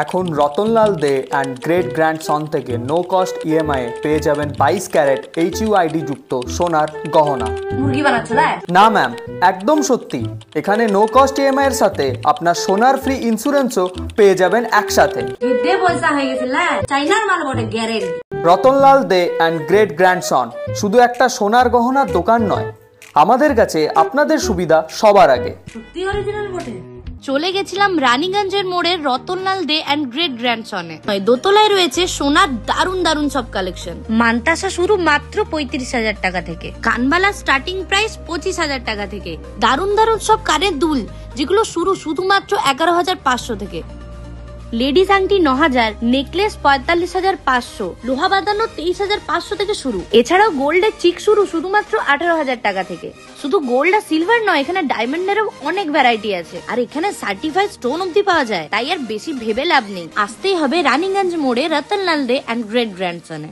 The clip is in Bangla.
এখন Ratanlal Dey and great grandson থেকে নো কস্ট ইএমআই পেয়ে যাবেন 22 ক্যারেট HUID যুক্ত সোনার গহনা। মুরগি বানাচ্ছ না ম্যাম, একদম সত্যি। এখানে নো কস্ট ইএমআই এর সাথে আপনার সোনার ফ্রি ইন্স্যুরেন্সও পেয়ে যাবেন একসাথে। যুদ্ধে পয়সা হয়ে গেছিল, চাইনার মাল বটে, guarantee. Ratanlal Dey and great grandson শুধু একটা সোনার গহনার দোকান নয়, আমাদের কাছে আপনাদের সুবিধা সবার আগে। সত্যি অরিজিনাল বটে। চলে গেছিলাম রানীগঞ্জের মোড়ের রতনলাল দে অ্যান্ড গ্রেট গ্র্যান্ডসনে। দোতলায় রয়েছে সোনার দারুন দারুন সব কালেকশন। মান্তাসা শুরু মাত্র 35,000 টাকা থেকে, কানবালা স্টার্টিং প্রাইস 25,000 টাকা থেকে, দারুন দারুন সব কানের দুল যেগুলো শুরু শুধুমাত্র 11,500 থেকে, লেডিস আংটি 9,000, নেকলেস 45,500, লোহা বাঁধানো 23,500 থেকে শুরু। এছাড়াও গোল্ডের চিক শুরু শুধুমাত্র 18,000 টাকা থেকে। শুধু গোল্ড আর সিলভার নয়, এখানে ডায়মন্ডেরও অনেক ভ্যারাইটি আছে, আর এখানে সার্টিফাইড স্টোন অব্দি পাওয়া যায়। তাই আর বেশি ভেবে লাভ নেই, আসতেই হবে রানীগঞ্জ মোড়ে রতনলাল দে অ্যান্ড গ্রেট গ্র্যান্ডসনে।